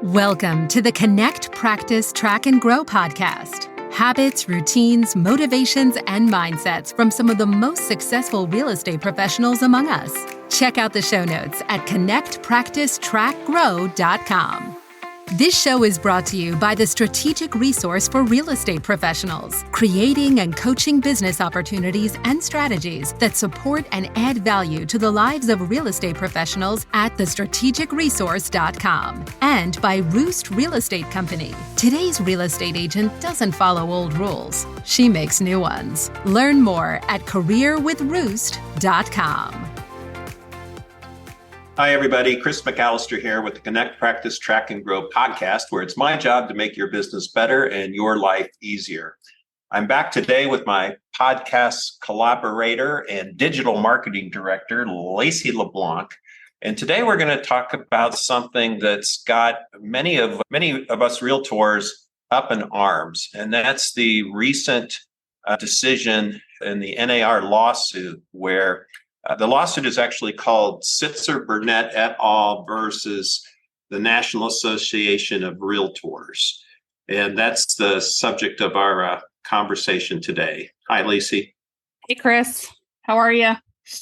Welcome to the Connect, Practice, Track, and Grow podcast. Habits, routines, motivations, and mindsets from some of the most successful real estate professionals among us. Check out the show notes at connectpracticetrackgrow.com. This show is brought to you by the strategic resource for real estate professionals, creating and coaching business opportunities and strategies that support and add value to the lives of real estate professionals at thestrategicresource.com, and by Roost Real Estate Company. Today's real estate agent doesn't follow old rules. She makes new ones. Learn more at careerwithroost.com. Hi, everybody. Chris McAllister here with the Connect, Practice, Track, and Grow podcast, where it's my job to make your business better and your life easier. I'm back today with my podcast collaborator and digital marketing director, Laci LeBlanc. And today we're going to talk about something that's got many of us realtors up in arms, and that's the recent decision in the NAR lawsuit where the lawsuit is actually called Sitzer Burnett et al. Versus the National Association of Realtors. And that's the subject of our conversation today. Hi, Laci. Hey, Chris. How are you?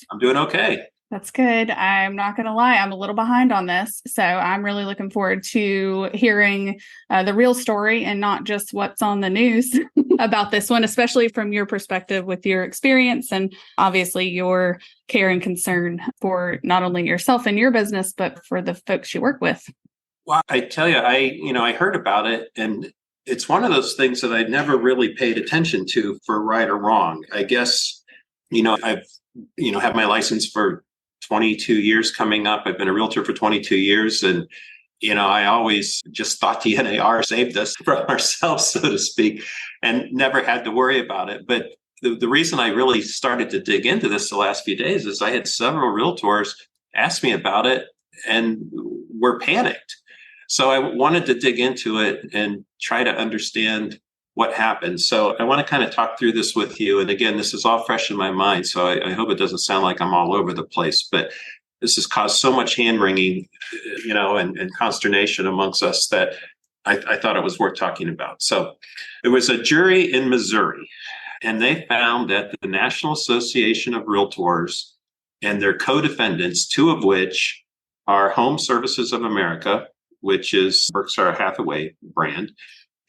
I'm doing okay. That's good. I'm not going to lie. I'm a little behind on this. So I'm really looking forward to hearing the real story and not just what's on the news about this one, especially from your perspective with your experience and obviously your care and concern for not only yourself and your business, but for the folks you work with. Well, I tell you, I heard about it, and it's one of those things that I never really paid attention to for right or wrong. I guess, I've had my license for 22 years coming up. I've been a realtor for 22 years. And, I always just thought the NAR saved us from ourselves, so to speak, and never had to worry about it. But the reason I really started to dig into this the last few days is I had several realtors ask me about it and were panicked. So I wanted to dig into it and try to understand what happened. So I want to kind of talk through this with you. And again, this is all fresh in my mind, so I hope it doesn't sound like I'm all over the place, but this has caused so much hand-wringing, and consternation amongst us that I thought it was worth talking about. So there was a jury in Missouri, and they found that the National Association of Realtors and their co-defendants, two of which are Home Services of America, which is Berkshire Hathaway brand,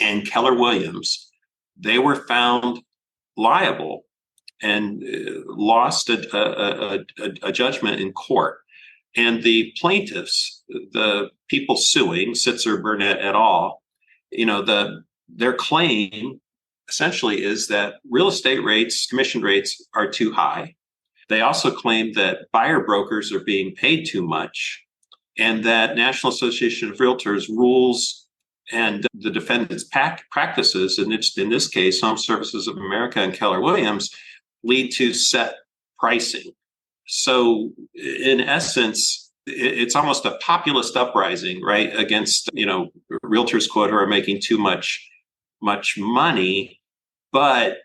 and Keller Williams, they were found liable and lost a judgment in court. And the plaintiffs, the people suing, Sitzer Burnett et al., their claim essentially is that real estate rates, commission rates are too high. They also claim that buyer brokers are being paid too much, and that National Association of Realtors rules and the defendant's practices, and in this case, Home Services of America and Keller Williams, lead to set pricing. So in essence, it's almost a populist uprising, right, against, realtors, quote, who are making too much money. But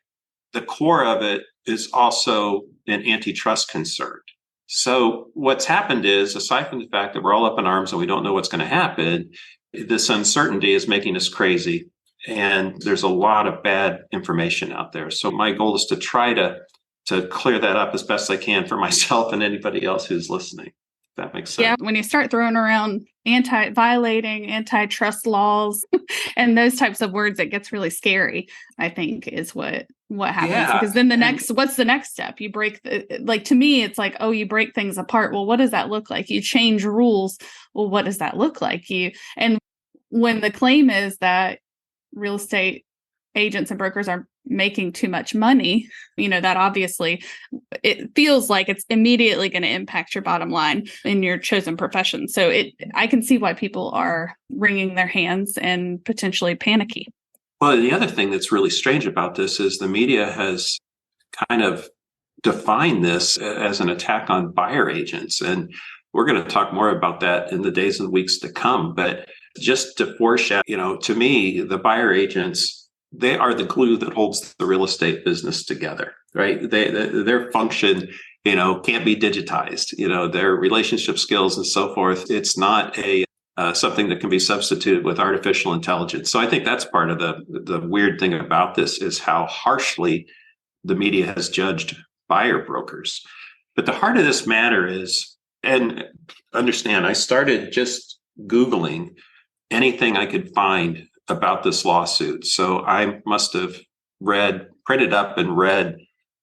the core of it is also an antitrust concern. So what's happened is, aside from the fact that we're all up in arms and we don't know what's going to happen, this uncertainty is making us crazy. And there's a lot of bad information out there. So my goal is to try to clear that up as best I can for myself and anybody else who's listening. If that makes sense. Yeah, when you start throwing around violating antitrust laws and those types of words, it gets really scary, I think, is what happens. Yeah. Because then what's the next step? You break, to me, it's like, oh, you break things apart. Well, what does that look like? You change rules. Well, what does that look like? And when the claim is that real estate agents and brokers are making too much money, that obviously it feels like it's immediately going to impact your bottom line in your chosen profession. So I can see why people are wringing their hands and potentially panicky. Well, the other thing that's really strange about this is the media has kind of defined this as an attack on buyer agents. And we're going to talk more about that in the days and weeks to come. But just to foreshadow, to me, the buyer agents, they are the glue that holds the real estate business together, right? Their function, can't be digitized. Their relationship skills and so forth. It's not a something that can be substituted with artificial intelligence. So I think that's part of the weird thing about this is how harshly the media has judged buyer brokers. But the heart of this matter is, and understand, I started just Googling anything I could find about this lawsuit. So I must have printed up and read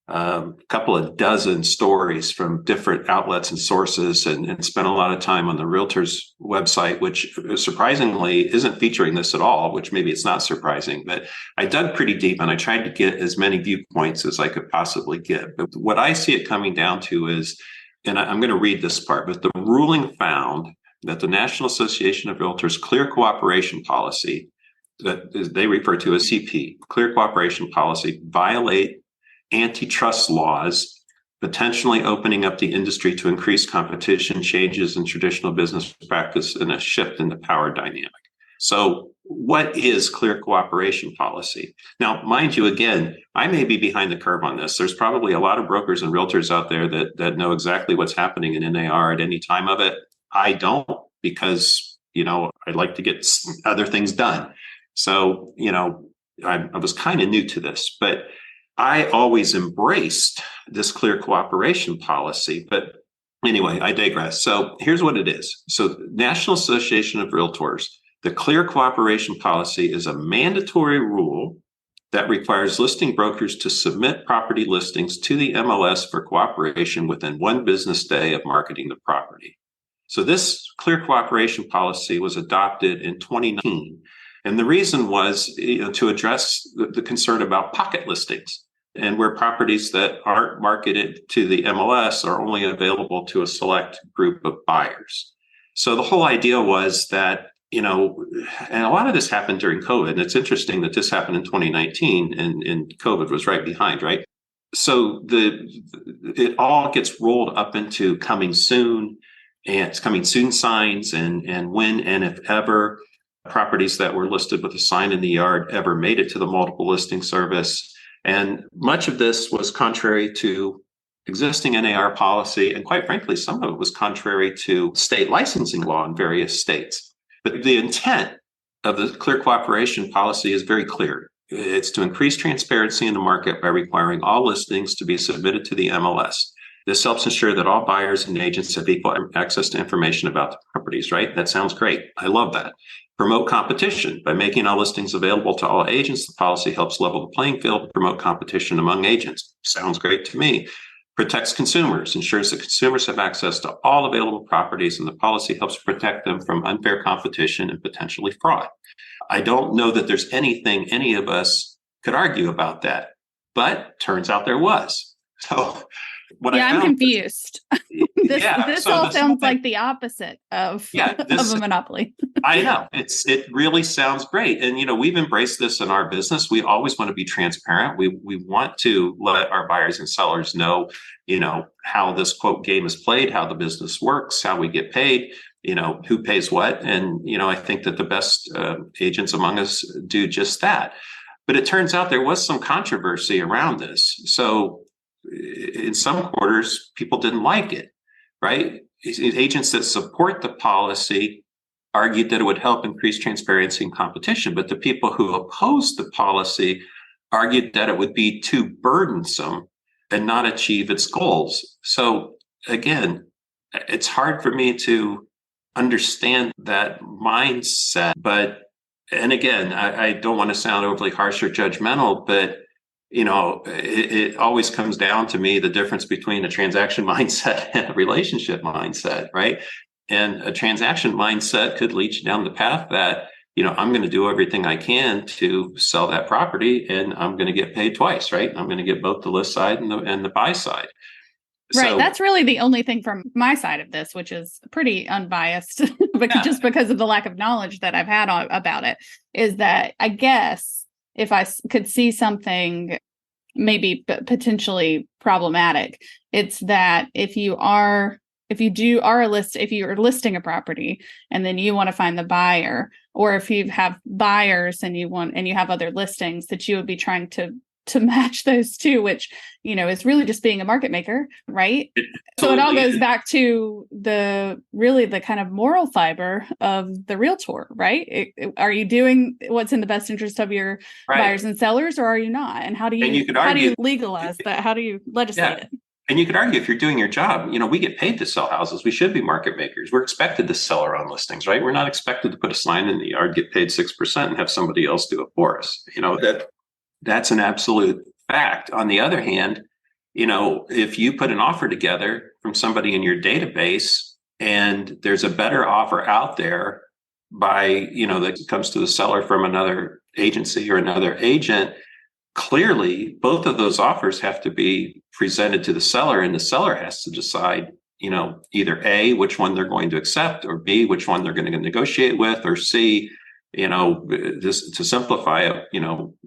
a couple of dozen stories from different outlets and sources, and spent a lot of time on the Realtors website, which surprisingly isn't featuring this at all, which maybe it's not surprising, but I dug pretty deep and I tried to get as many viewpoints as I could possibly get. But what I see it coming down to is, and I'm going to read this part, but the ruling found that the National Association of Realtors clear cooperation policy, that they refer to as CP, clear cooperation policy, violate antitrust laws, potentially opening up the industry to increased competition, changes in traditional business practice, and a shift in the power dynamic. So what is clear cooperation policy? Now, mind you, again, I may be behind the curve on this. There's probably a lot of brokers and realtors out there that know exactly what's happening in NAR at any time of it. I don't, because, I like to get other things done. So, I was kind of new to this, but I always embraced this clear cooperation policy. But anyway, I digress. So here's what it is. So National Association of Realtors, the clear cooperation policy is a mandatory rule that requires listing brokers to submit property listings to the MLS for cooperation within 1 business day of marketing the property. So this clear cooperation policy was adopted in 2019. And the reason was to address the concern about pocket listings, and where properties that aren't marketed to the MLS are only available to a select group of buyers. So the whole idea was that, and a lot of this happened during COVID. And it's interesting that this happened in 2019 and COVID was right behind, right? So it all gets rolled up into coming soon, and it's coming soon signs, and when and if ever properties that were listed with a sign in the yard ever made it to the multiple listing service. And much of this was contrary to existing NAR policy. And quite frankly, some of it was contrary to state licensing law in various states. But the intent of the clear cooperation policy is very clear. It's to increase transparency in the market by requiring all listings to be submitted to the MLS. This helps ensure that all buyers and agents have equal access to information about the properties, right? That sounds great. I love that. Promote competition. By making all listings available to all agents, the policy helps level the playing field, promote competition among agents. Sounds great to me. Protects consumers, ensures that consumers have access to all available properties, and the policy helps protect them from unfair competition and potentially fraud. I don't know that there's anything any of us could argue about that, but turns out there was. So I'm confused. This all sounds like the opposite of a monopoly. I know. It really sounds great. And, we've embraced this in our business. We always want to be transparent. We want to let our buyers and sellers know, how this quote game is played, how the business works, how we get paid, who pays what. And, I think that the best agents among us do just that. But it turns out there was some controversy around this. So in some quarters, people didn't like it, right? Agents that support the policy argued that it would help increase transparency and competition, but the people who opposed the policy argued that it would be too burdensome and not achieve its goals. So again, it's hard for me to understand that mindset, and again, I don't want to sound overly harsh or judgmental, but it always comes down to me the difference between a transaction mindset and a relationship mindset, right? And a transaction mindset could lead you down the path that, I'm going to do everything I can to sell that property, and I'm going to get paid twice, right? I'm going to get both the list side and the buy side. Right. So, that's really the only thing from my side of this, which is pretty unbiased, just because of the lack of knowledge that I've had about it, is that I guess if I could see something maybe potentially problematic, it's that if you're listing a property and then you want to find the buyer, or if you have buyers and you have other listings, that you would be trying to to match those two, which, is really just being a market maker, right? So it all goes back to the kind of moral fiber of the realtor, right? Are you doing what's in the best interest of your buyers and sellers, or are you not? And how do you legalize that? How do you legislate it? And you could argue, if you're doing your job, we get paid to sell houses. We should be market makers. We're expected to sell our own listings, right? We're not expected to put a sign in the yard, get paid 6%, and have somebody else do it for us. That's an absolute fact. On the other hand, if you put an offer together from somebody in your database and there's a better offer out there that comes to the seller from another agency or another agent, clearly both of those offers have to be presented to the seller, and the seller has to decide, either A, which one they're going to accept, or B, which one they're going to negotiate with, or C, just to simplify it,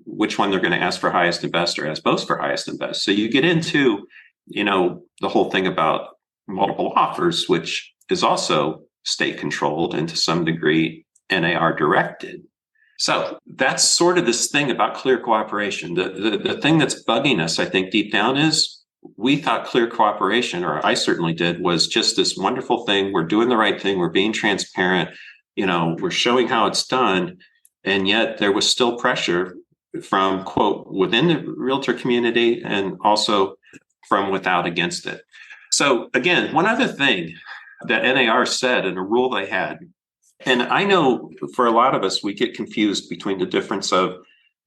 which one they're going to ask for highest and best, or ask both for highest and best. So you get into, the whole thing about multiple offers, which is also state controlled and to some degree NAR directed. So that's sort of this thing about clear cooperation. The thing that's bugging us, I think, deep down is we thought clear cooperation, or I certainly did, was just this wonderful thing. We're doing the right thing. We're being transparent. We're showing how it's done. And yet there was still pressure from, quote, within the realtor community and also from without against it. So again, one other thing that NAR said in a rule they had, and I know for a lot of us, we get confused between the difference of,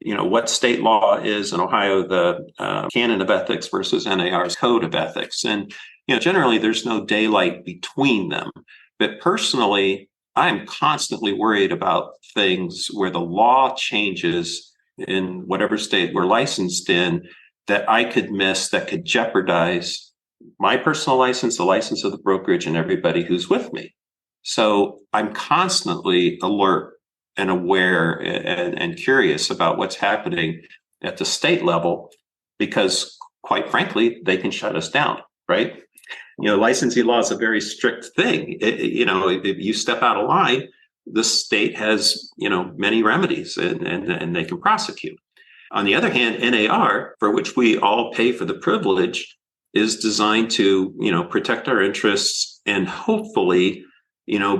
what state law is in Ohio, the canon of ethics versus NAR's code of ethics. And, generally there's no daylight between them. But personally, I'm constantly worried about things where the law changes in whatever state we're licensed in that I could miss, that could jeopardize my personal license, the license of the brokerage, and everybody who's with me. So I'm constantly alert and aware and curious about what's happening at the state level, because quite frankly, they can shut us down, right? Licensing law is a very strict thing. If you step out of line, the state has, many remedies and they can prosecute. On the other hand, NAR, for which we all pay for the privilege, is designed to, protect our interests and hopefully,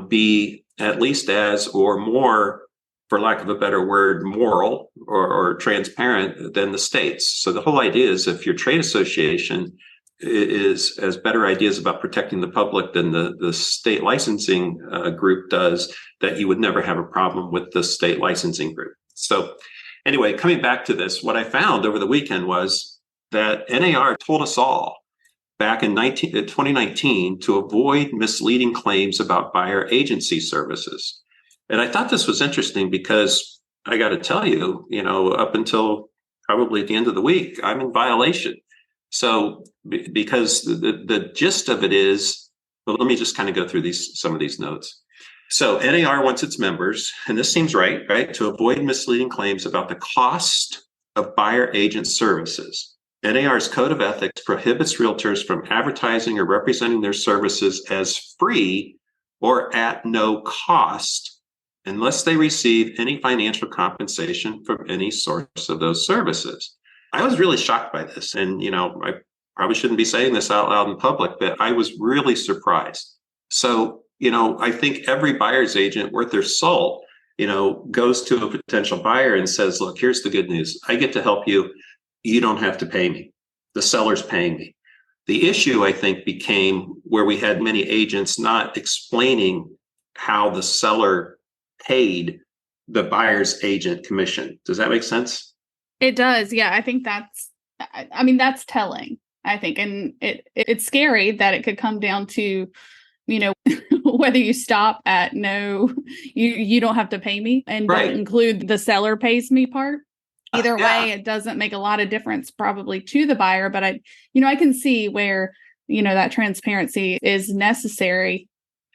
be at least as or more, for lack of a better word, moral or transparent than the states. So the whole idea is if your trade association has better ideas about protecting the public than the state licensing group does, that you would never have a problem with the state licensing group. So anyway, coming back to this, what I found over the weekend was that NAR told us all back in 2019 to avoid misleading claims about buyer agency services. And I thought this was interesting because I got to tell you, up until probably at the end of the week, I'm in violation. So because the gist of it is, well, let me just kind of go through some of these notes. So NAR wants its members, and this seems right, to avoid misleading claims about the cost of buyer agent services. NAR's Code of Ethics prohibits realtors from advertising or representing their services as free or at no cost unless they receive any financial compensation from any source of those services. I was really shocked by this. And, I probably shouldn't be saying this out loud in public, but I was really surprised. So, I think every buyer's agent worth their salt, goes to a potential buyer and says, look, here's the good news. I get to help you. You don't have to pay me. The seller's paying me. The issue, I think, became where we had many agents not explaining how the seller paid the buyer's agent commission. Does that make sense? It does. Yeah, I think that's telling, I think. And it's scary that it could come down to, whether you stop at no, you don't have to pay me and don't include the seller pays me part. Either way, it doesn't make a lot of difference probably to the buyer, but I can see where, that transparency is necessary,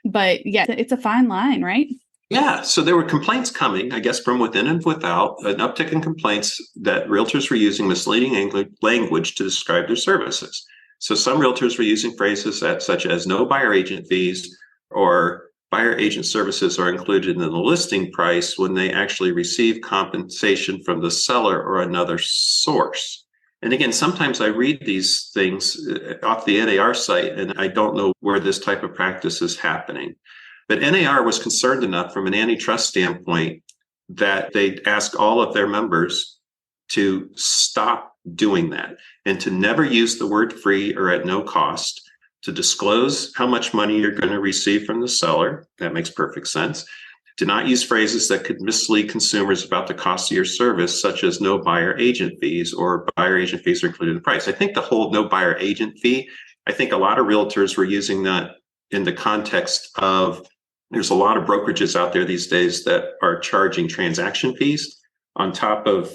but yeah, it's a fine line, right? Yeah. So there were complaints coming, I guess, from within and without, an uptick in complaints that realtors were using misleading language to describe their services. So some realtors were using phrases such as no buyer agent fees or buyer agent services are included in the listing price when they actually receive compensation from the seller or another source. And again, sometimes I read these things off the NAR site, and I don't know where this type of practice is happening. But NAR was concerned enough from an antitrust standpoint that they ask all of their members to stop doing that and to never use the word free or at no cost, to disclose how much money you're going to receive from the seller. That makes perfect sense. Do not use phrases that could mislead consumers about the cost of your service, such as no buyer agent fees or buyer agent fees are included in the price. I think the whole no buyer agent fee, I think a lot of realtors were using that in the context of there's a lot of brokerages out there these days that are charging transaction fees on top of,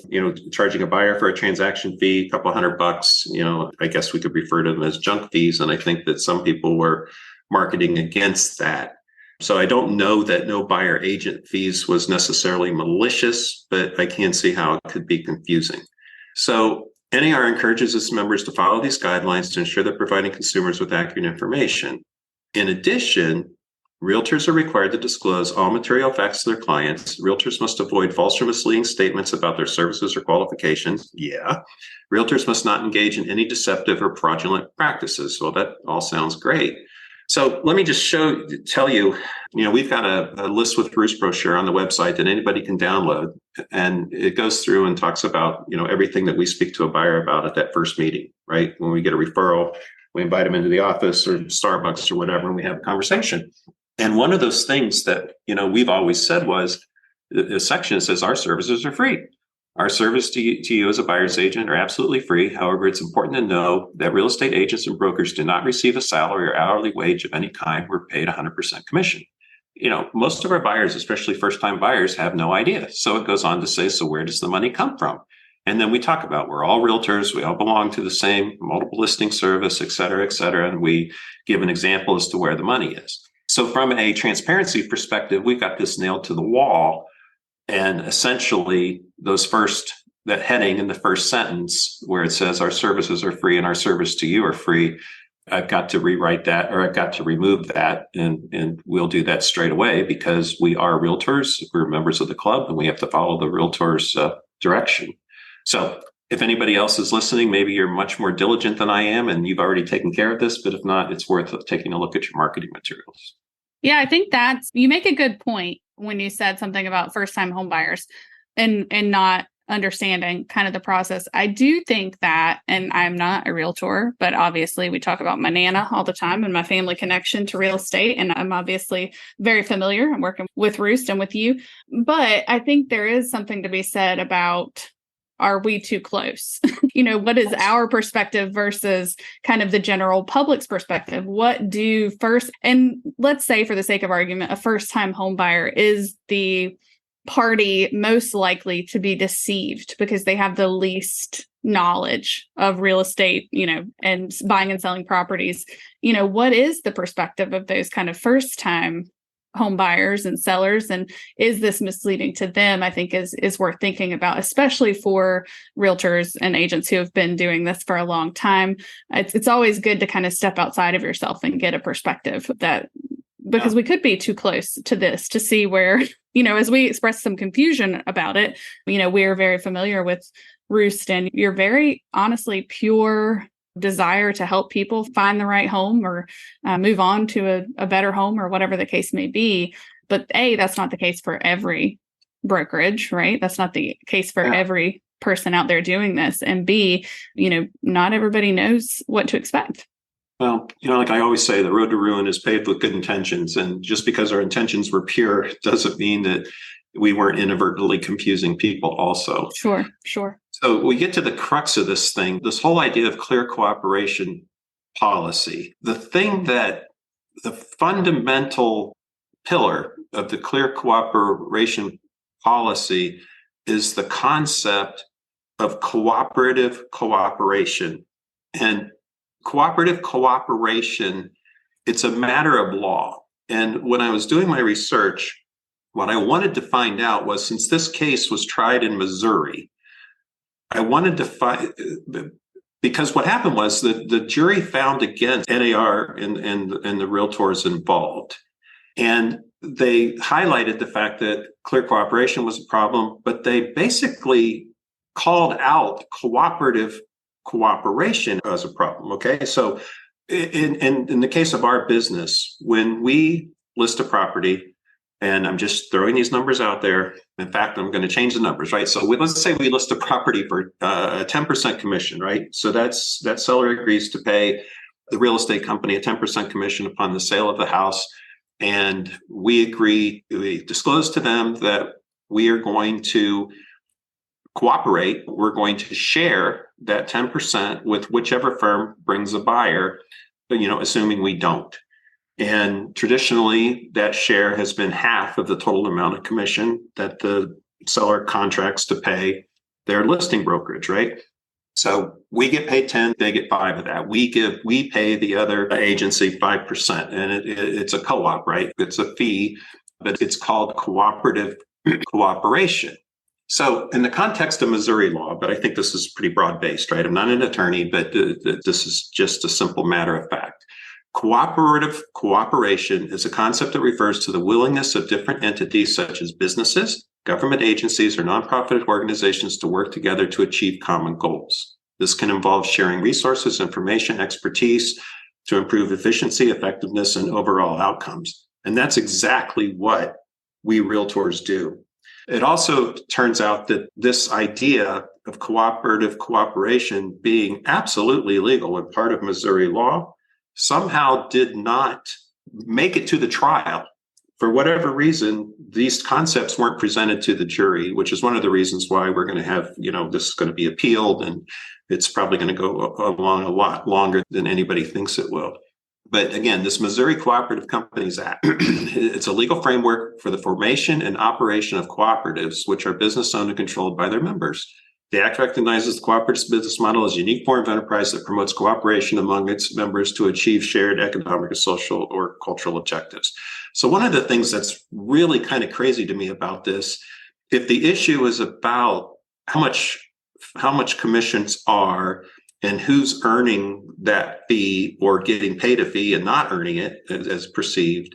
charging a buyer for a transaction fee, a couple $100, I guess we could refer to them as junk fees. And I think that some people were marketing against that. So I don't know that no buyer agent fees was necessarily malicious, but I can see how it could be confusing. So NAR encourages its members to follow these guidelines to ensure they're providing consumers with accurate information. In addition, realtors are required to disclose all material facts to their clients. Realtors must avoid false or misleading statements about their services or qualifications. Yeah. Realtors must not engage in any deceptive or fraudulent practices. Well, that all sounds great. So let me just tell you, we've got a List with Bruce brochure on the website that anybody can download. And it goes through and talks about, everything that we speak to a buyer about at that first meeting, right? When we get a referral, we invite them into the office or Starbucks or whatever, and we have a conversation. And one of those things that, we've always said was the section that says our services are free. Our service to you as a buyer's agent are absolutely free. However, it's important to know that real estate agents and brokers do not receive a salary or hourly wage of any kind. We're paid 100% commission. Most of our buyers, especially first-time buyers, have no idea. So it goes on to say, so where does the money come from? And then we talk about we're all realtors. We all belong to the same multiple listing service, et cetera, et cetera. And we give an example as to where the money is. So from a transparency perspective, we've got this nailed to the wall. And essentially, that heading in the first sentence where it says our services are free and our service to you are free, I've got to rewrite that, or I've got to remove that. And we'll do that straight away because we are realtors. We're members of the club and we have to follow the realtor's direction. So if anybody else is listening, maybe you're much more diligent than I am and you've already taken care of this. But if not, it's worth taking a look at your marketing materials. Yeah, I think you make a good point when you said something about first-time home buyers and not understanding kind of the process. I do think that, and I'm not a realtor, but obviously we talk about my Nana all the time and my family connection to real estate. And I'm obviously very familiar. I'm working with Roost and with you. But I think there is something to be said about, are we too close? What is our perspective versus kind of the general public's perspective? And let's say for the sake of argument, a first-time home buyer is the party most likely to be deceived because they have the least knowledge of real estate, and buying and selling properties. What is the perspective of those kind of first-time home buyers and sellers, and is this misleading to them? I think is worth thinking about, especially for realtors and agents who have been doing this for a long time. It's always good to kind of step outside of yourself and get a perspective because we could be too close to this to see where, as we express some confusion about it, we're very familiar with Roost and your very honestly pure desire to help people find the right home or move on to a better home or whatever the case may be. But A, that's not the case for every brokerage, right? That's not the case for every person out there doing this. And B, not everybody knows what to expect. Well, like I always say, the road to ruin is paved with good intentions. And just because our intentions were pure doesn't mean that we weren't inadvertently confusing people also. Sure. So we get to the crux of this thing, this whole idea of clear cooperation policy. The fundamental pillar of the clear cooperation policy is the concept of cooperative cooperation. And cooperative cooperation, it's a matter of law. And when I was doing my research, what I wanted to find out was, since this case was tried in Missouri, I wanted to find, because what happened was that the jury found against NAR and the realtors involved. And they highlighted the fact that clear cooperation was a problem, but they basically called out cooperative cooperation as a problem. Okay. So in the case of our business, when we list a property, and I'm just throwing these numbers out there. In fact, I'm going to change the numbers, right? So let's say we list a property for a 10% commission, right? So that seller agrees to pay the real estate company a 10% commission upon the sale of the house. And we disclose to them that we are going to cooperate. We're going to share that 10% with whichever firm brings a buyer, assuming we don't. And traditionally, that share has been half of the total amount of commission that the seller contracts to pay their listing brokerage, right? So we get paid 10, they get 5 of that. We pay the other agency 5%, and it's a co-op, right? It's a fee, but it's called cooperative cooperation. So in the context of Missouri law, but I think this is pretty broad-based, right? I'm not an attorney, but this is just a simple matter of fact. Cooperative cooperation is a concept that refers to the willingness of different entities such as businesses, government agencies, or nonprofit organizations to work together to achieve common goals. This can involve sharing resources, information, expertise to improve efficiency, effectiveness, and overall outcomes. And that's exactly what we realtors do. It also turns out that this idea of cooperative cooperation being absolutely legal and part of Missouri law somehow did not make it to the trial. For whatever reason, these concepts weren't presented to the jury, which is one of the reasons why we're going to have, this is going to be appealed, and it's probably going to go along a lot longer than anybody thinks it will. But again, this Missouri Cooperative Companies Act, it's a legal framework for the formation and operation of cooperatives, which are business owned and controlled by their members. The Act recognizes the cooperative business model as a unique form of enterprise that promotes cooperation among its members to achieve shared economic, social, or cultural objectives. So one of the things that's really kind of crazy to me about this, if the issue is about how much commissions are and who's earning that fee or getting paid a fee and not earning it as perceived,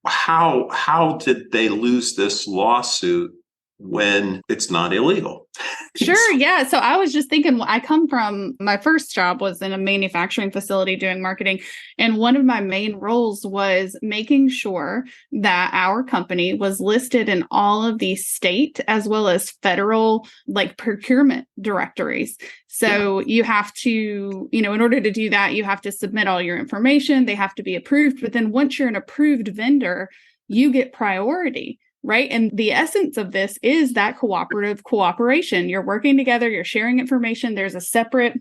how did they lose this lawsuit when it's not illegal? Sure. Yeah. So I was just thinking, I come from, my first job was in a manufacturing facility doing marketing. And one of my main roles was making sure that our company was listed in all of the state as well as federal procurement directories. So you have to, in order to do that, you have to submit all your information. They have to be approved. But then once you're an approved vendor, you get priority. Right. And the essence of this is that cooperative cooperation. You're working together, you're sharing information. There's a separate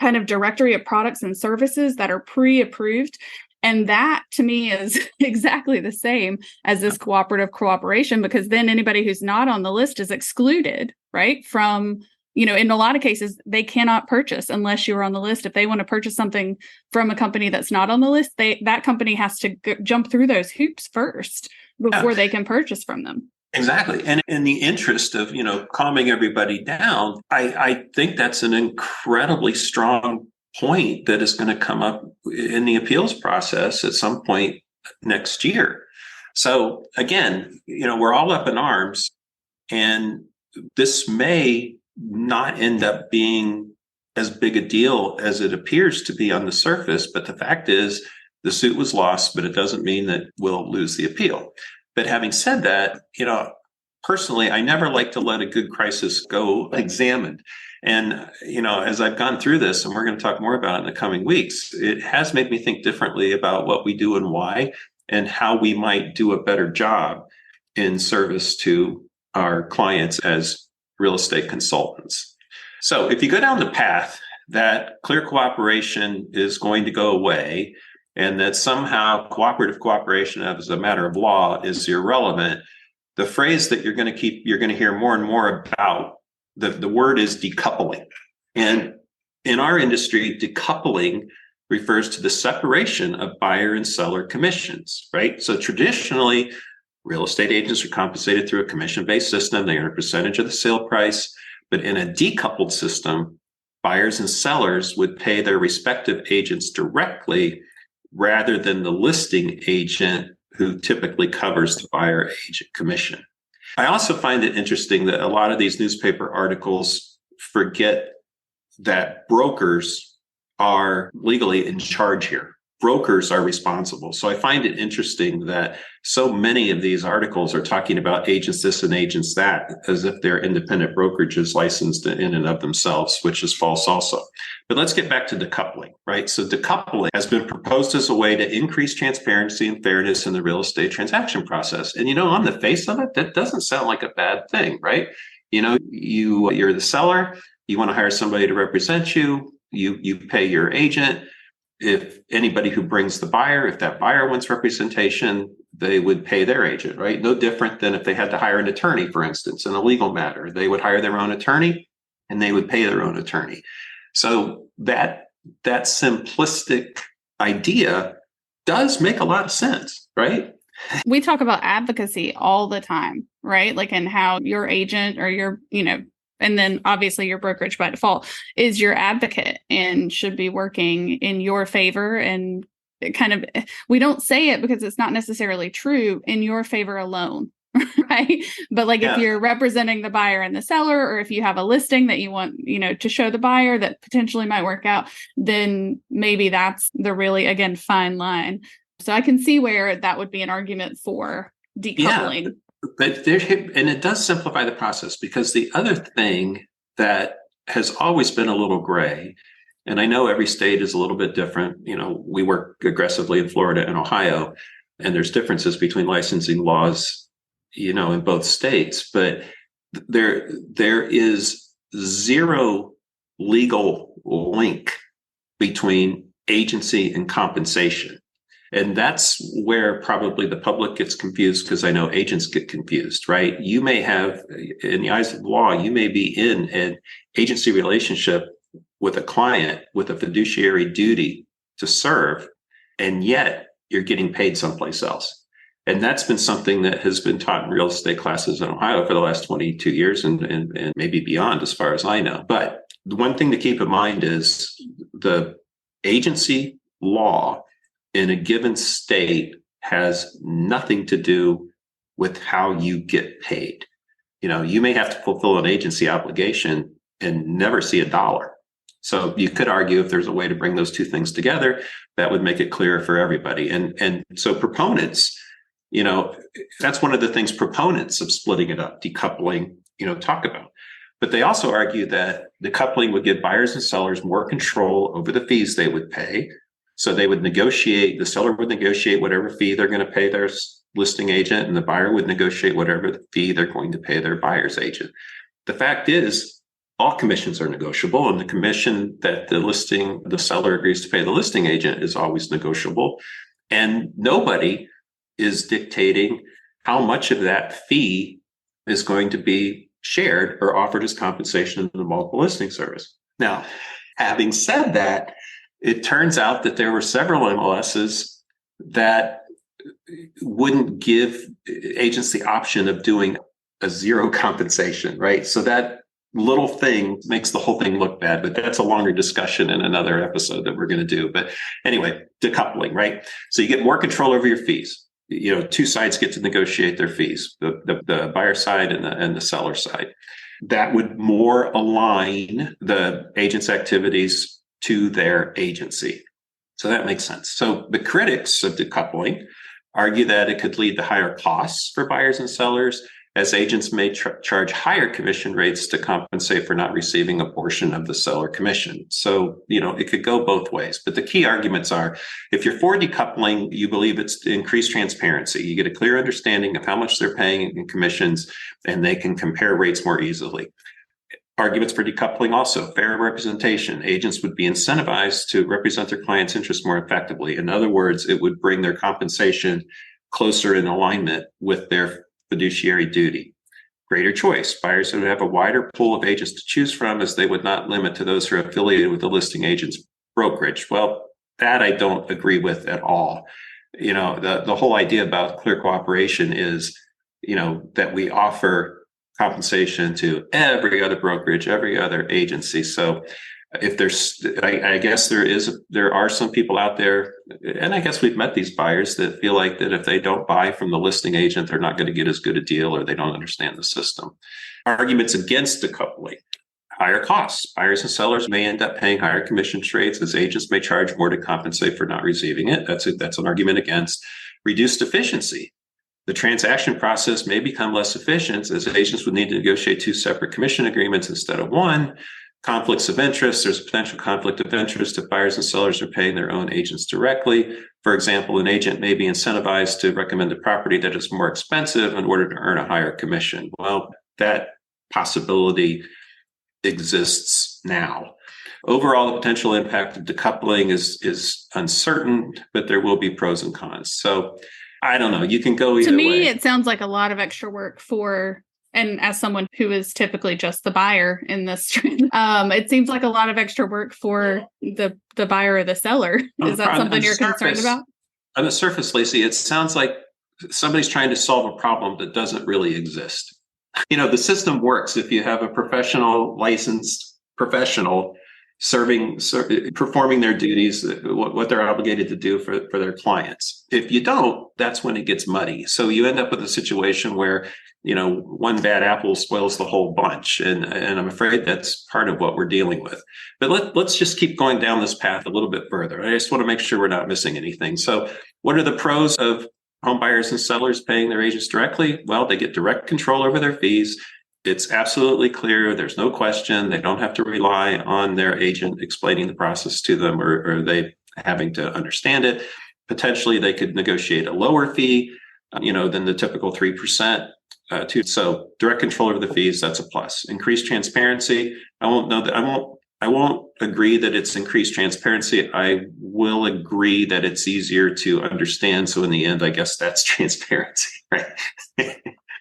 kind of directory of products and services that are pre-approved. And that to me is exactly the same as this cooperative cooperation, because then anybody who's not on the list is excluded, right, from, in a lot of cases, they cannot purchase unless you're on the list. If they want to purchase something from a company that's not on the list, that company has to jump through those hoops first before they can purchase from them. Exactly. And in the interest of, calming everybody down, I think that's an incredibly strong point that is going to come up in the appeals process at some point next year. So again, we're all up in arms, and this may not end up being as big a deal as it appears to be on the surface. But the fact is, the suit was lost, but it doesn't mean that we'll lose the appeal. But having said that, personally, I never like to let a good crisis go unexamined. And, as I've gone through this, and we're going to talk more about it in the coming weeks, it has made me think differently about what we do and why, and how we might do a better job in service to our clients as real estate consultants. So if you go down the path that clear cooperation is going to go away, and that somehow cooperative cooperation as a matter of law is irrelevant, the phrase that you're going to hear more and more about, the word is decoupling. And in our industry, decoupling refers to the separation of buyer and seller commissions, right? So traditionally, real estate agents are compensated through a commission-based system. They earn a percentage of the sale price. But in a decoupled system, buyers and sellers would pay their respective agents directly rather than the listing agent who typically covers the buyer agent commission. I also find it interesting that a lot of these newspaper articles forget that brokers are legally in charge here. Brokers are responsible. So I find it interesting that so many of these articles are talking about agents this and agents that, as if they're independent brokerages licensed in and of themselves, which is false also. But let's get back to decoupling, right? So decoupling has been proposed as a way to increase transparency and fairness in the real estate transaction process. And, on the face of it, that doesn't sound like a bad thing, right? You're the seller, you want to hire somebody to represent you, you pay your agent. If anybody who brings the buyer, if that buyer wants representation, they would pay their agent, right? No different than if they had to hire an attorney, for instance, in a legal matter. They would hire their own attorney and they would pay their own attorney. So that simplistic idea does make a lot of sense, right? We talk about advocacy all the time, right? Like, and how your agent or your, and then obviously your brokerage by default is your advocate and should be working in your favor. And we don't say it because it's not necessarily true, in your favor alone, right? But if you're representing the buyer and the seller, or if you have a listing that you want, to show the buyer that potentially might work out, then maybe that's the really, again, fine line. So I can see where that would be an argument for decoupling. Yeah. But it does simplify the process, because the other thing that has always been a little gray, and I know every state is a little bit different. We work aggressively in Florida and Ohio, and there's differences between licensing laws, in both states, but there is zero legal link between agency and compensation. And that's where probably the public gets confused, because I know agents get confused, right? You may have, in the eyes of the law, you may be in an agency relationship with a client with a fiduciary duty to serve, and yet you're getting paid someplace else. And that's been something that has been taught in real estate classes in Ohio for the last 22 years and maybe beyond, as far as I know. But the one thing to keep in mind is the agency law in a given state has nothing to do with how you get paid. You may have to fulfill an agency obligation and never see $1. So you could argue, if there's a way to bring those two things together, that would make it clearer for everybody. And so proponents, that's one of the things proponents of splitting it up, decoupling, talk about. But they also argue that decoupling would give buyers and sellers more control over the fees they would pay. So they would the seller would negotiate whatever fee they're going to pay their listing agent, and the buyer would negotiate whatever fee they're going to pay their buyer's agent. The fact is, all commissions are negotiable, and the commission that the seller agrees to pay the listing agent is always negotiable. And nobody is dictating how much of that fee is going to be shared or offered as compensation in the multiple listing service. Now, having said that, it turns out that there were several MLSs that wouldn't give agents the option of doing a zero compensation, right? So that little thing makes the whole thing look bad, but that's a longer discussion in another episode that we're going to do. But anyway, decoupling, right? So you get more control over your fees. Two sides get to negotiate their fees, the buyer side and the seller side. That would more align the agent's activities to their agency. So that makes sense. So the critics of decoupling argue that it could lead to higher costs for buyers and sellers, as agents may charge higher commission rates to compensate for not receiving a portion of the seller commission. So, it could go both ways. But the key arguments are, if you're for decoupling, you believe it's to increase transparency. You get a clear understanding of how much they're paying in commissions, and they can compare rates more easily. Arguments for decoupling also: fair representation. Agents would be incentivized to represent their clients' interests more effectively. In other words, it would bring their compensation closer in alignment with their fiduciary duty. Greater choice. Buyers would have a wider pool of agents to choose from, as they would not limit to those who are affiliated with the listing agent's brokerage. Well, that I don't agree with at all. The whole idea about clear cooperation is, that we offer compensation to every other brokerage, every other agency. So if I guess there are some people out there, and I guess we've met these buyers, that feel like that if they don't buy from the listing agent, they're not going to get as good a deal, or they don't understand the system. Arguments against decoupling. Higher costs. Buyers and sellers may end up paying higher commission rates as agents may charge more to compensate for not receiving it. That's an argument against. Reduced efficiency. The transaction process may become less efficient as agents would need to negotiate 2 separate commission agreements instead of 1. Conflicts of interest. There's a potential conflict of interest if buyers and sellers are paying their own agents directly. For example, an agent may be incentivized to recommend a property that is more expensive in order to earn a higher commission. Well, that possibility exists now. Overall, the potential impact of decoupling is uncertain, but there will be pros and cons. So I don't know. You can go either way. To me, it sounds like a lot of extra work and as someone who is typically just the buyer in this trend, it seems like a lot of extra work for the buyer or the seller. Is that something you're concerned about? On the surface, Laci, it sounds like somebody's trying to solve a problem that doesn't really exist. The system works if you have a professional, licensed professional performing their duties, what they're obligated to do for their clients. If you don't, that's when it gets muddy. So you end up with a situation where, one bad apple spoils the whole bunch. And I'm afraid that's part of what we're dealing with. But let's just keep going down this path a little bit further. I just want to make sure we're not missing anything. So what are the pros of home buyers and sellers paying their agents directly? Well, they get direct control over their fees. It's absolutely clear. There's no question. They don't have to rely on their agent explaining the process to them or they having to understand it. Potentially, they could negotiate a lower fee, than the typical 3%. So direct control over the fees, that's a plus. Increased transparency. I won't agree that it's increased transparency. I will agree that it's easier to understand. So in the end, I guess that's transparency, right?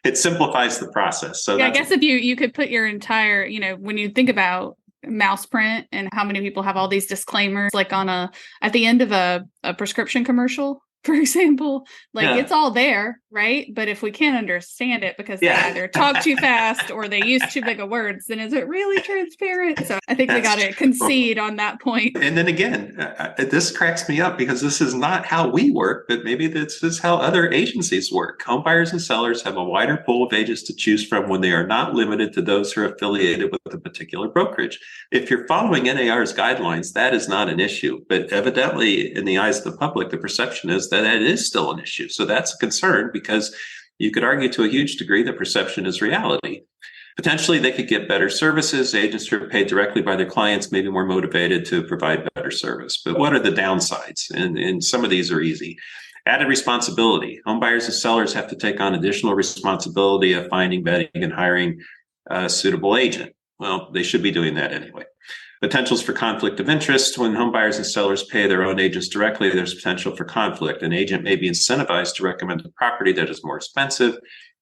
It simplifies the process. So yeah, I guess if you could put your entire, when you think about mouse print and how many people have all these disclaimers, like at the end of a prescription commercial, for example, It's all there, right? But if we can't understand it because they either talk too fast or they use too big of words, then is it really transparent? So I think we got to concede on that point. And then again, this cracks me up because this is not how we work, but maybe this is how other agencies work. Home buyers and sellers have a wider pool of agents to choose from when they are not limited to those who are affiliated with a particular brokerage. If you're following NAR's guidelines, that is not an issue. But evidently, in the eyes of the public, the perception is that is still an issue. So that's a concern because you could argue to a huge degree that perception is reality. Potentially, they could get better services. Agents who are paid directly by their clients may be more motivated to provide better service. But what are the downsides? And some of these are easy. Added responsibility. Home buyers and sellers have to take on additional responsibility of finding, vetting, and hiring a suitable agent. Well, they should be doing that anyway. Potentials for conflict of interest. When home buyers and sellers pay their own agents directly, there's potential for conflict. An agent may be incentivized to recommend a property that is more expensive.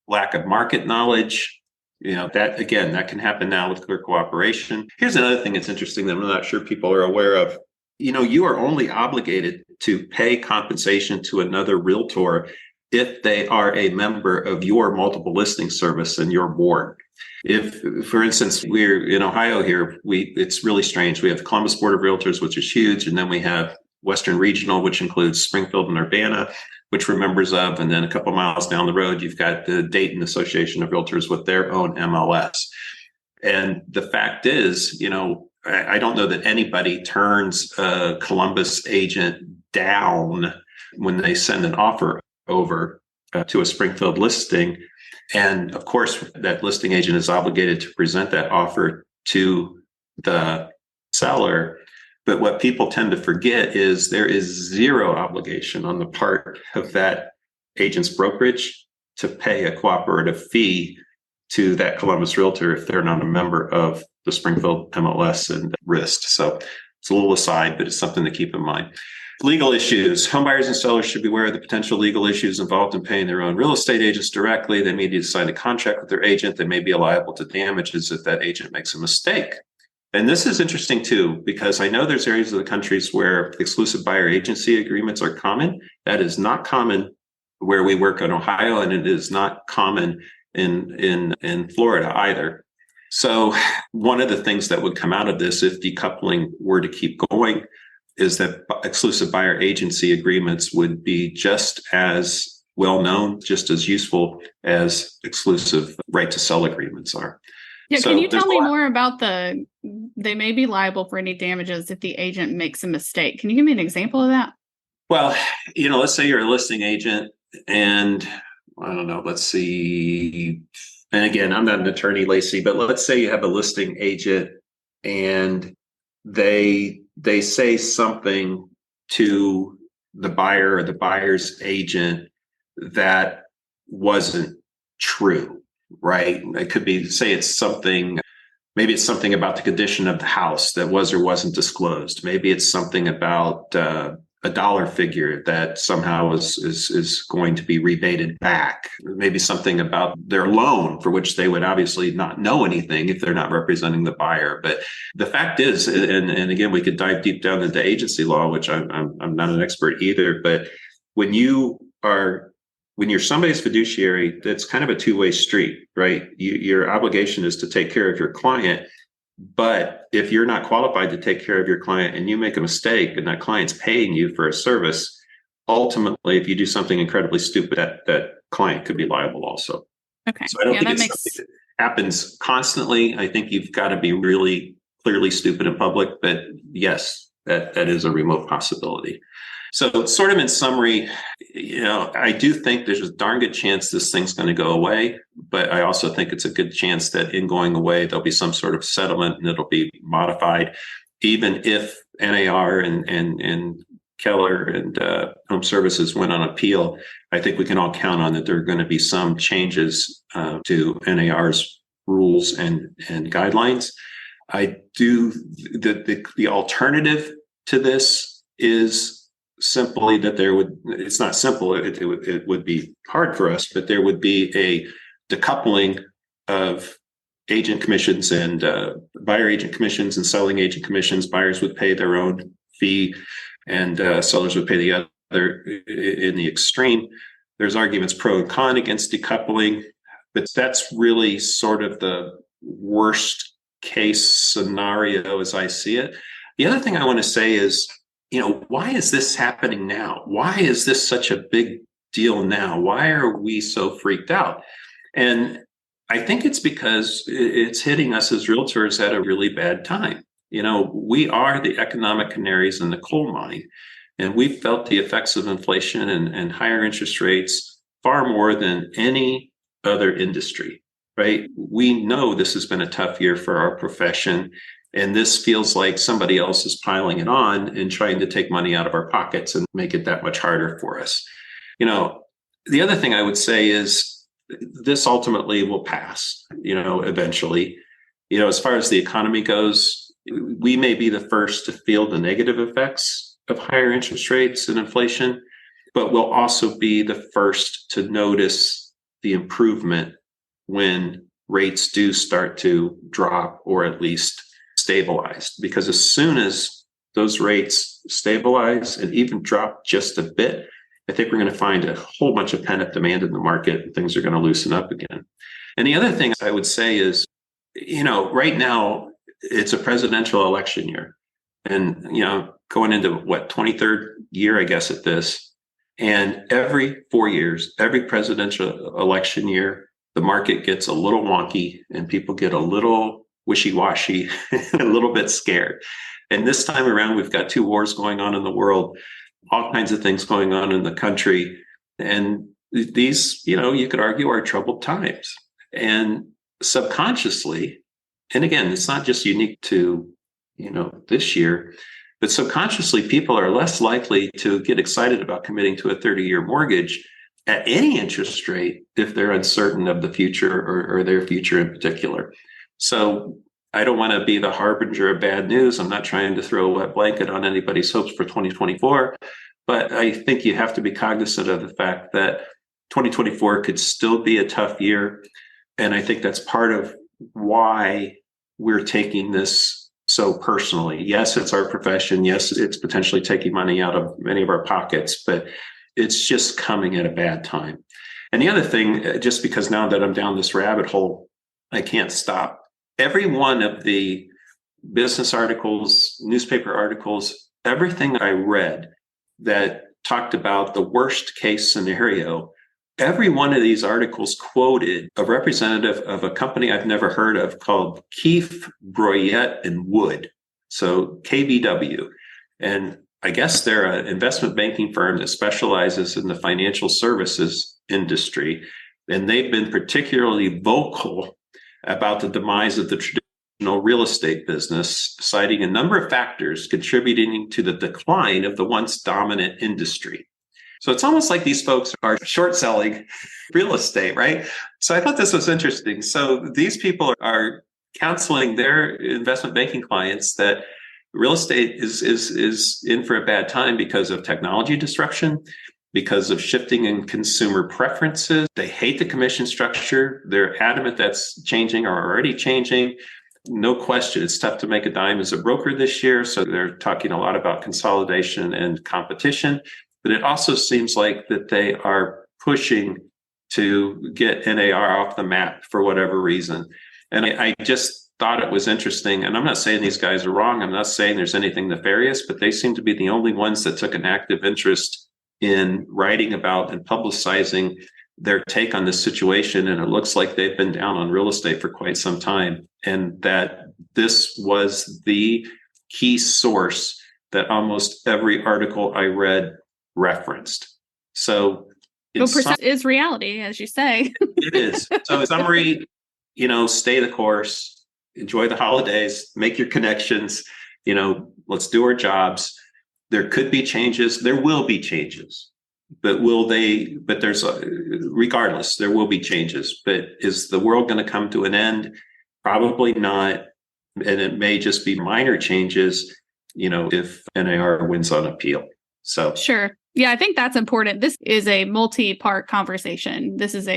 Lack of market knowledge. That can happen now with clear cooperation. Here's another thing that's interesting that I'm not sure people are aware of. You are only obligated to pay compensation to another realtor if they are a member of your multiple listing service and your board. If, for instance, we're in Ohio here, it's really strange. We have Columbus Board of Realtors, which is huge, and then we have Western Regional, which includes Springfield and Urbana, which we're members of, and then a couple miles down the road, you've got the Dayton Association of Realtors with their own MLS. And the fact is, I don't know that anybody turns a Columbus agent down when they send an offer over to a Springfield listing. And of course, that listing agent is obligated to present that offer to the seller. But what people tend to forget is there is zero obligation on the part of that agent's brokerage to pay a cooperative fee to that Columbus realtor if they're not a member of the Springfield MLS and RIST. So it's a little aside, but it's something to keep in mind. Legal issues. Home buyers and sellers should be aware of the potential legal issues involved in paying their own real estate agents directly. They may need to sign a contract with their agent. They may be liable to damages if that agent makes a mistake. And this is interesting too, because I know there's areas of the countries where exclusive buyer agency agreements are common. That is not common where we work in Ohio, and it is not common in Florida either. So one of the things that would come out of this if decoupling were to keep going is that exclusive buyer agency agreements would be just as well known, just as useful as exclusive right to sell agreements are. Yeah, can you tell me more about they may be liable for any damages if the agent makes a mistake? Can you give me an example of that? Well, let's say you're a listing agent and I don't know, let's see. And again, I'm not an attorney, Laci, but let's say you have a listing agent and they say something to the buyer or the buyer's agent that wasn't true, right? It could be, say it's something, maybe it's something about the condition of the house that was or wasn't disclosed. Maybe it's something about a dollar figure that somehow is going to be rebated back. Maybe something about their loan for which they would obviously not know anything if they're not representing the buyer. But the fact is, and again, we could dive deep down into agency law, which I'm not an expert either. But when you're somebody's fiduciary, that's kind of a two-way street, right? Your obligation is to take care of your client. But if you're not qualified to take care of your client and you make a mistake and that client's paying you for a service, ultimately, if you do something incredibly stupid, that client could be liable also. Okay. So I don't think it's something that happens constantly. I think you've got to be really clearly stupid in public. But yes, that is a remote possibility. So sort of in summary, I do think there's a darn good chance this thing's going to go away, but I also think it's a good chance that in going away, there'll be some sort of settlement and it'll be modified, even if NAR and Keller and Home Services went on appeal. I think we can all count on that there are going to be some changes to NAR's rules and guidelines. I do the alternative to this is simply that it's not simple, it would be hard for us, but there would be a decoupling of agent commissions and buyer agent commissions and selling agent commissions. Buyers would pay their own fee and sellers would pay the other. In the extreme, there's arguments pro and con against decoupling, but that's really sort of the worst case scenario as I see it. The other thing I want to say is, why is this happening now? Why is this such a big deal now? Why are we so freaked out? And I think it's because it's hitting us as realtors at a really bad time. We are the economic canaries in the coal mine, and we've felt the effects of inflation and higher interest rates far more than any other industry, right? We know this has been a tough year for our profession. And this feels like somebody else is piling it on and trying to take money out of our pockets and make it that much harder for us. The other thing I would say is this ultimately will pass, eventually. As far as the economy goes, we may be the first to feel the negative effects of higher interest rates and inflation, but we'll also be the first to notice the improvement when rates do start to drop or at least stabilized, because as soon as those rates stabilize and even drop just a bit, I think we're going to find a whole bunch of pent-up demand in the market and things are going to loosen up again. And the other thing I would say is, right now it's a presidential election year and, going into 23rd year, I guess, at this. And every 4 years, every presidential election year, the market gets a little wonky and people get a little wishy-washy, a little bit scared. And this time around, we've got 2 wars going on in the world, all kinds of things going on in the country. And these, you could argue are troubled times. And subconsciously, and again, it's not just unique to, this year, but subconsciously, people are less likely to get excited about committing to a 30-year mortgage at any interest rate if they're uncertain of the future or their future in particular. So I don't want to be the harbinger of bad news. I'm not trying to throw a wet blanket on anybody's hopes for 2024, but I think you have to be cognizant of the fact that 2024 could still be a tough year. And I think that's part of why we're taking this so personally. Yes, it's our profession. Yes, it's potentially taking money out of many of our pockets, but it's just coming at a bad time. And the other thing, just because now that I'm down this rabbit hole, I can't stop. Every one of the business articles, newspaper articles, everything I read that talked about the worst case scenario every one of these articles quoted a representative of a company I've never heard of called Keefe, Bruyette and Wood. So KBW. And I guess they're an investment banking firm that specializes in the financial services industry. And they've been particularly vocal about the demise of the traditional real estate business, citing a number of factors contributing to the decline of the once dominant industry. So it's almost like these folks are short selling real estate, right? So I thought this was interesting. So these people are counseling their investment banking clients that real estate is in for a bad time because of technology disruption, because of shifting in consumer preferences. They hate the commission structure. They're adamant that's changing or already changing. No question, it's tough to make a dime as a broker this year. So they're talking a lot about consolidation and competition. But it also seems like that they are pushing to get NAR off the map for whatever reason. And I just thought it was interesting. And I'm not saying these guys are wrong. I'm not saying there's anything nefarious, but they seem to be the only ones that took an active interest in writing about and publicizing their take on this situation. And it looks like they've been down on real estate for quite some time. And that this was the key source that almost every article I read referenced. So is reality, as you say. It is. So in summary, stay the course, enjoy the holidays, make your connections, let's do our jobs. There could be changes. There will be changes. But regardless, there will be changes. But is the world going to come to an end? Probably not. And it may just be minor changes, if NAR wins on appeal. So sure. Yeah, I think that's important. This is a multi-part conversation. This is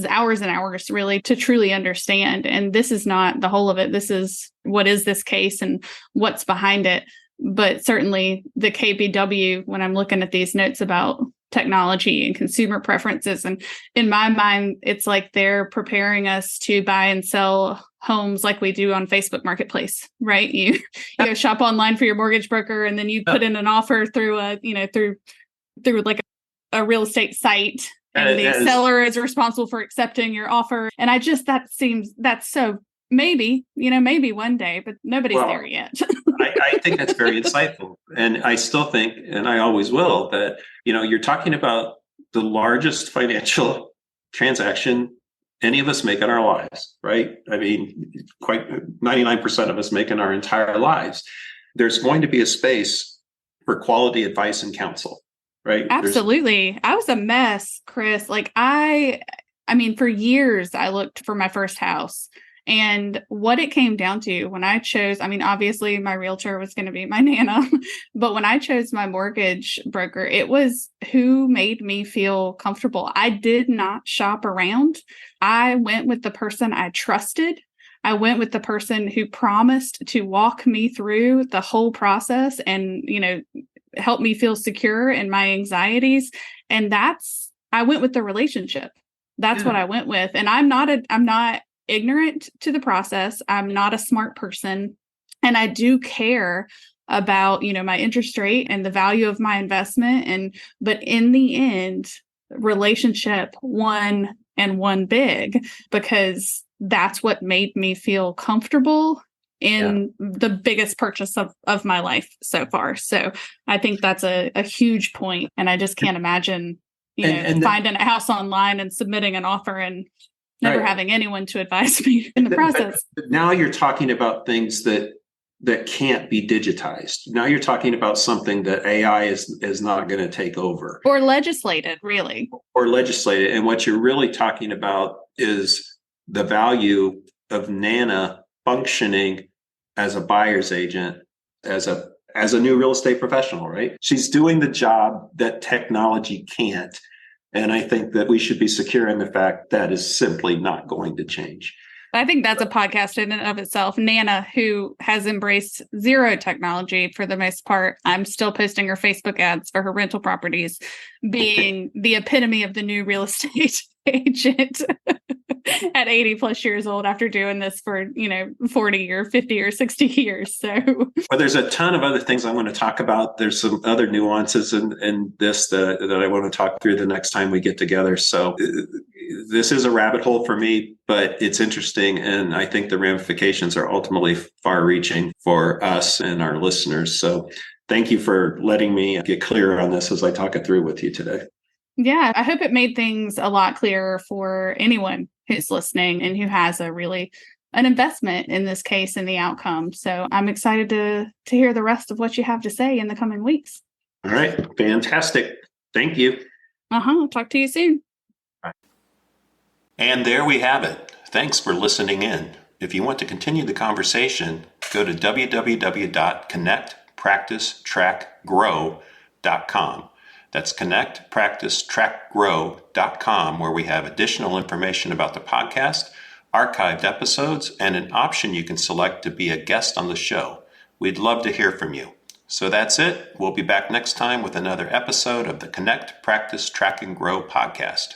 hours and hours really to truly understand. And this is not the whole of it. This is what is this case and what's behind it. But certainly the KBW, when I'm looking at these notes about technology and consumer preferences, and in my mind, it's like they're preparing us to buy and sell homes like we do on Facebook Marketplace, right? You go shop online for your mortgage broker, and then you put in an offer through through like a real estate site, and the seller is responsible for accepting your offer. And that's so maybe one day, but nobody's there yet. I think that's very insightful. And I still think, and I always will, that, you're talking about the largest financial transaction any of us make in our lives, right? I mean, quite 99% of us make in our entire lives. There's going to be a space for quality advice and counsel, right? Absolutely. I was a mess, Chris. Like I mean, for years, I looked for my first house. And what it came down to when I chose, obviously my realtor was going to be my Nana, but when I chose my mortgage broker, it was who made me feel comfortable. I did not shop around. I went with the person I trusted. I went with the person who promised to walk me through the whole process and, help me feel secure in my anxieties. And I went with the relationship. That's what I went with. And I'm not ignorant to the process. I'm not a smart person. And I do care about, my interest rate and the value of my investment. But in the end, relationship won and won big, because that's what made me feel comfortable in the biggest purchase of my life so far. So I think that's a huge point. And I just can't imagine, finding a house online and submitting an offer and never having anyone to advise me in the process. But now you're talking about things that can't be digitized. Now you're talking about something that AI is not going to take over. Or legislated, really. Or legislated. And what you're really talking about is the value of Nana functioning as a buyer's agent, as a new real estate professional, right? She's doing the job that technology can't. And I think that we should be secure in the fact that is simply not going to change. I think that's a podcast in and of itself. Nana, who has embraced zero technology for the most part. I'm still posting her Facebook ads for her rental properties, being the epitome of the new real estate agent. at 80 plus years old after doing this for, 40 or 50 or 60 years. So, well, there's a ton of other things I want to talk about. There's some other nuances in this that I want to talk through the next time we get together. So this is a rabbit hole for me, but it's interesting. And I think the ramifications are ultimately far reaching for us and our listeners. So thank you for letting me get clear on this as I talk it through with you today. Yeah, I hope it made things a lot clearer for anyone who's listening and who has an investment in this case and the outcome. So I'm excited to hear the rest of what you have to say in the coming weeks. All right. Fantastic. Thank you. Talk to you soon. And there we have it. Thanks for listening in. If you want to continue the conversation, go to www.connectpracticetrackgrow.com. That's connectpracticetrackgrow.com, where we have additional information about the podcast, archived episodes, and an option you can select to be a guest on the show. We'd love to hear from you. So that's it. We'll be back next time with another episode of the Connect, Practice, Track, and Grow podcast.